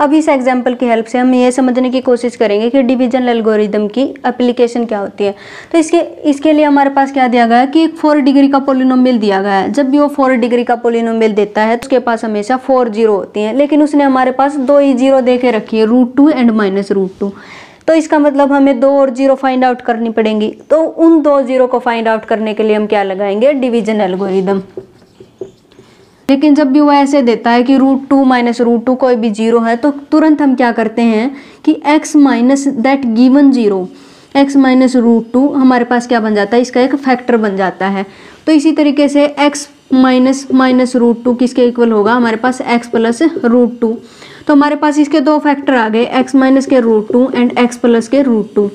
अब इस एग्जाम्पल की हेल्प से हम ये समझने की कोशिश करेंगे कि डिवीजन एल्गोरिदम की एप्लीकेशन क्या होती है। तो इसके लिए हमारे पास क्या दिया गया है कि 4 डिग्री का पोलिनोमियल दिया गया है। जब भी वो 4 डिग्री का पोलिनोमियल देता है तो उसके पास हमेशा 4 जीरो होती हैं, लेकिन उसने हमारे पास 2 ही जीरो दे के रखी है, √2 एंड -√2। तो इसका मतलब हमें 2 और 0 फाइंड आउट करनी पड़ेंगी। तो उन 2 जीरो को फाइंड आउट करने के लिए हम क्या लगाएंगे, डिवीजन एल्गोरिदम। लेकिन जब भी वो ऐसे देता है कि √2 -√2 कोई भी जीरो है तो तुरंत हम क्या करते हैं कि x minus that given zero, x minus √2 हमारे पास क्या बन जाता है, इसका एक फैक्टर बन जाता है। तो इसी तरीके से x माइनस -√2 किसके इक्वल होगा, हमारे पास x प्लस √2। तो हमारे पास इसके 2 फैक्टर आ गए, x माइनस के √2 एंड x प्लस के √2।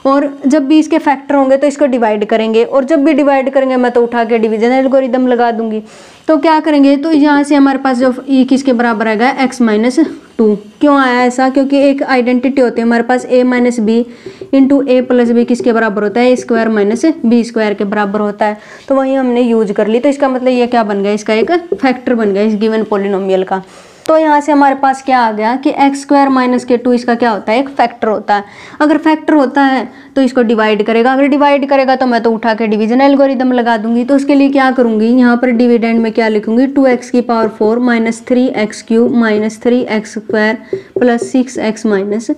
और जब भी इसके फैक्टर होंगे तो इसको डिवाइड करेंगे, और जब भी डिवाइड करेंगे मैं तो उठा के डिवीजन एल्गोरिदम लगा दूंगी। तो क्या करेंगे, तो यहाँ से हमारे पास जो e किसके बराबर आएगा, x माइनस 2। क्यों आया ऐसा, क्योंकि एक आइडेंटिटी होती है हमारे पास a minus b into a plus b किसके बराबर होता है, a² माइनस b² के बराबर होता है। तो वही हमने यूज कर ली। तो इसका मतलब ये क्या बन गया, इसका एक फैक्टर बन गया इस गिवन पोलिनोमियल का। तो यहाँ से हमारे पास क्या आ गया कि x² माइनस के 2 इसका क्या होता है, एक फैक्टर होता है। अगर फैक्टर होता है तो इसको डिवाइड करेगा, अगर डिवाइड करेगा तो मैं तो उठा के डिवीजन एल्गोरिदम लगा दूंगी। तो उसके लिए क्या करूंगी, यहाँ पर डिविडेंड में क्या लिखूंगी, 2x की power 4 minus 3x³ minus 3x² plus 6x minus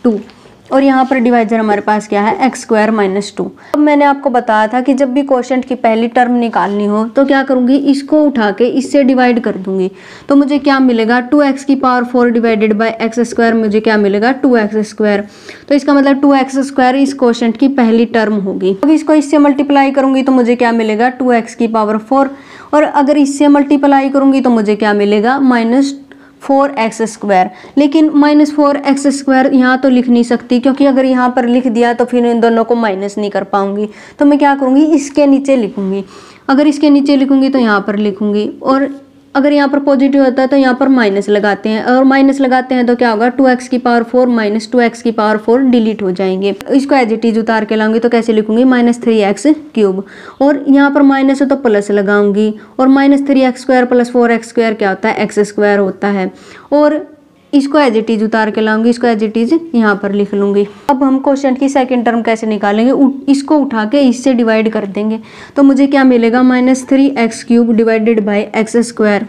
2। और यहाँ पर डिवाइजर हमारे पास क्या है, x² माइनस 2। अब मैंने आपको बताया था कि जब भी क्वोशंट की पहली टर्म निकालनी हो तो क्या करूँगी, इसको उठा के इससे डिवाइड कर दूंगी। तो मुझे क्या मिलेगा, 2x की पावर 4 डिवाइडेड बाय x², मुझे क्या मिलेगा, 2x²। तो इसका मतलब 2x² इस क्वोशंट की पहली टर्म होगी। अब इसको इससे मल्टीप्लाई करूंगी तो मुझे क्या मिलेगा, 2x की पावर 4। और अगर इससे मल्टीप्लाई करूंगी तो मुझे क्या मिलेगा, -4x²। लेकिन -4x² यहाँ तो लिख नहीं सकती, क्योंकि अगर यहाँ पर लिख दिया तो फिर इन दोनों को माइनस नहीं कर पाऊंगी। तो मैं क्या करूँगी, इसके नीचे लिखूंगी। अगर इसके नीचे लिखूंगी तो यहाँ पर लिखूंगी, और अगर यहाँ पर पॉजिटिव होता है तो यहाँ पर माइनस लगाते हैं, और माइनस लगाते हैं तो क्या होगा, 2x की पावर 4 माइनस 2x की पावर 4 डिलीट हो जाएंगे। इसको एज इट इज उतार के लाऊंगी तो कैसे लिखूंगी, -3x³। और यहाँ पर माइनस है तो प्लस लगाऊंगी, और -3x² प्लस 4x² क्या होता है, x² होता है। और इसको एज इट इज उतार के लाऊंगी, इसको एज इट इज यहाँ पर लिख लूंगी। अब हम क्वोशंट की सेकंड टर्म कैसे निकालेंगे, इसको उठा के इससे डिवाइड कर देंगे। तो मुझे क्या मिलेगा, -3x³ डिवाइडेड बाय x²।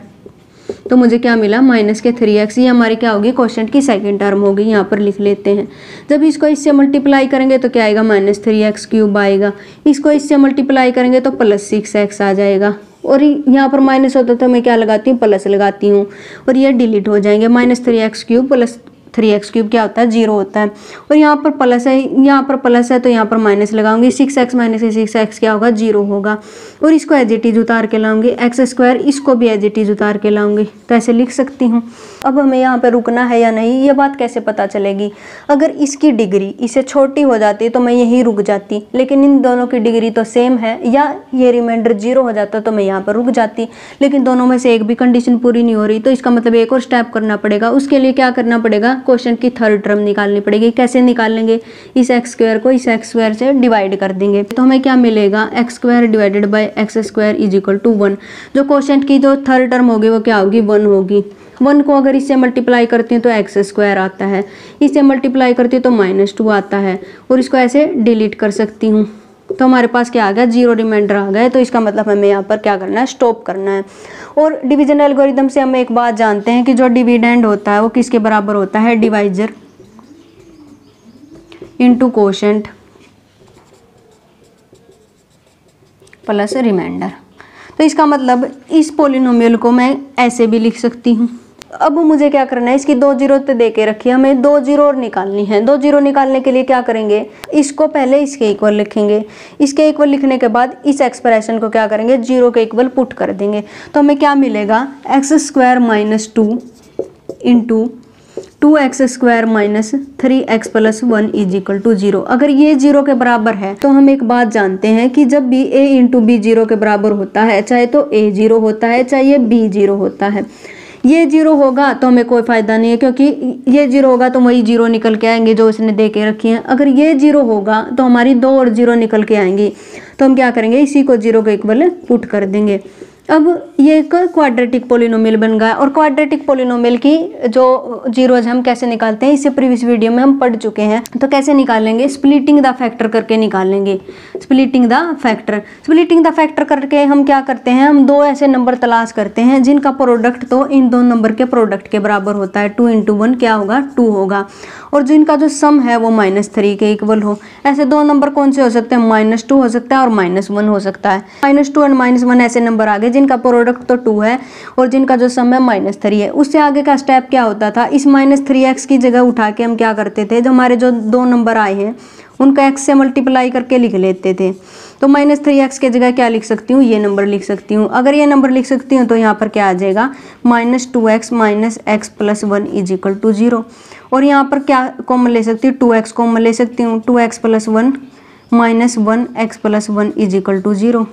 तो मुझे क्या मिला, माइनस के 3x। ये हमारी क्या होगी, क्वोशंट की सेकंड टर्म होगी। यहाँ पर लिख लेते हैं। जब इसको इससे मल्टीप्लाई करेंगे तो क्या आएगा, -3x³ आएगा। इसको इससे मल्टीप्लाई करेंगे तो प्लस 6x आ जाएगा। और यहाँ पर माइनस होता तो मैं क्या लगाती हूँ, प्लस लगाती हूँ, और ये डिलीट हो जाएंगे। -3x³ प्लस 3x³ क्या होता है, 0 होता है। और यहाँ पर प्लस है, यहाँ पर प्लस है तो यहाँ पर माइनस लगाऊंगी। 6x माइनस 6x क्या होगा, 0 होगा। और इसको एज इट इज उतार के लाऊंगी, x², इसको भी एज इट इज उतार के लाऊंगी। तो ऐसे लिख सकती हूँ। अब हमें यहाँ पे रुकना है या नहीं, ये बात कैसे पता चलेगी। अगर इसकी डिग्री इससे छोटी हो जाती तो मैं यहीं रुक जाती, लेकिन इन दोनों की डिग्री तो सेम है, या ये रिमाइंडर 0 हो जाता तो मैं यहाँ पर रुक जाती। लेकिन दोनों में से एक भी कंडीशन पूरी नहीं हो रही, तो इसका मतलब एक और स्टेप करना पड़ेगा। उसके लिए क्या करना पड़ेगा, क्वोशंट की थर्ड टर्म निकालनी पड़ेगी। कैसे निकालेंगे, इस x² को इस x² से डिवाइड कर देंगे। तो हमें क्या मिलेगा, x² divided by x² is equal to 1। जो क्वोशंट की जो थर्ड टर्म होगी वो क्या होगी, 1 होगी। 1 को अगर इससे मल्टीप्लाई करती हूँ तो x² आता है, इससे मल्टीप्लाई करती हूँ तो -2 आता है। और इसको ऐसे डिलीट कर सकती हूँ। तो हमारे पास क्या आ गया, 0 रिमाइंडर आ गया। तो इसका मतलब हमें यहाँ पर क्या करना है, स्टॉप करना है। और डिवीजन एल्गोरिदम से हम एक बात जानते हैं कि जो डिविडेंड होता है वो किसके बराबर होता है, divisor into quotient plus remainder. तो इसका मतलब इस पोलिनोमियल को मैं ऐसे भी लिख सकती हूँ। अब मुझे क्या करना है, इसकी 2 जीरो तो दे के रखी है, हमें 2 जीरो और निकालनी है। 2 जीरो निकालने के लिए क्या करेंगे, इसको पहले इसके इक्वल लिखेंगे। इसके इक्वल लिखने के बाद इस एक्सप्रेशन को क्या करेंगे, 0 के इक्वल पुट कर देंगे। तो हमें क्या मिलेगा, x² minus 2 into 2x² minus 3x plus 1 is equal to 0। अगर ये 0 के बराबर है तो हम एक बात जानते हैं कि जब भी a इंटू बी 0 के बराबर होता है, चाहे तो a 0 होता है चाहे b 0 होता है। ये 0 होगा तो हमें कोई फायदा नहीं है, क्योंकि ये 0 होगा तो वही 0 निकल के आएंगे जो इसने दे के रखी हैं। अगर ये 0 होगा तो हमारी 2 और 0 निकल के आएंगी। तो हम क्या करेंगे, इसी को 0 के इक्वल पुट कर देंगे। अब ये एक क्वाड्रेटिक पोलिनोमियल बन गया, और क्वाड्रेटिक पोलिनोमियल की जो जीरोज हम कैसे निकालते हैं इससे प्रीवियस वीडियो में हम पढ़ चुके हैं। तो कैसे निकालेंगे, स्प्लिटिंग द फैक्टर करके निकालेंगे। स्प्लिटिंग द फैक्टर करके हम क्या करते हैं, हम दो ऐसे नंबर तलाश करते हैं जिनका प्रोडक्ट तो इन दो नंबर के प्रोडक्ट के बराबर होता है। 2 × 1 क्या होगा, 2 होगा, और जिनका जो सम है वो -3 के इक्वल हो। ऐसे दो नंबर कौन से हो सकते हैं, -2 हो सकता है और -1 हो सकता है। -2 और -1 ऐसे नंबर आ गए जिनका प्रोडक्ट तो 2 है और जिनका जो सम है -3 है। उससे आगे का स्टेप क्या होता था, इस -3x की जगह उठा के हम क्या करते थे, जो हमारे जो दो नंबर आए हैं उनका x से मल्टीप्लाई करके लिख लेते थे। तो -3x के जगह क्या लिख सकती हूँ, ये नंबर लिख सकती हूँ। अगर ये नंबर लिख सकती हूँ तो यहाँ पर क्या आ जाएगा, -2x - x + 1 = 0। और यहाँ पर क्या कॉमन ले सकती हूँ, 2x कॉमन ले सकती हूँ, 2x + 1 - 1x + 1 = 0।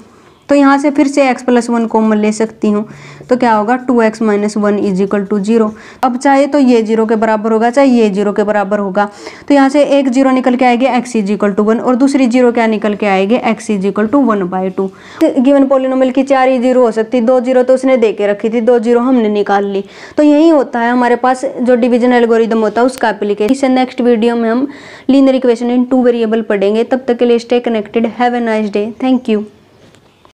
तो यहाँ से फिर से x + 1 कॉमन ले सकती हूँ, तो क्या होगा, 2x - 1 = 0। अब चाहे तो ये 0 के बराबर होगा, चाहे ये 0 के बराबर होगा। तो यहाँ से एक 0 निकल के आएगी x = 1 और दूसरी 0 क्या निकल के आएगी, x = 1/2। गिवन पॉलिनोमियल की 4 ही 0 हो सकती, 2 0 तो उसने दे के रखी थी, 2 0 हमने निकाल ली। तो यही होता है हमारे पास जो डिवीजन एल्गोरिदम होता है उसका एप्लीकेशन। इससे नेक्स्ट वीडियो में हम लीनियर इक्वेशन इन 2 वेरिएबल पढ़ेंगे। तब तक के लिए stay connected, have a nice day, thank you.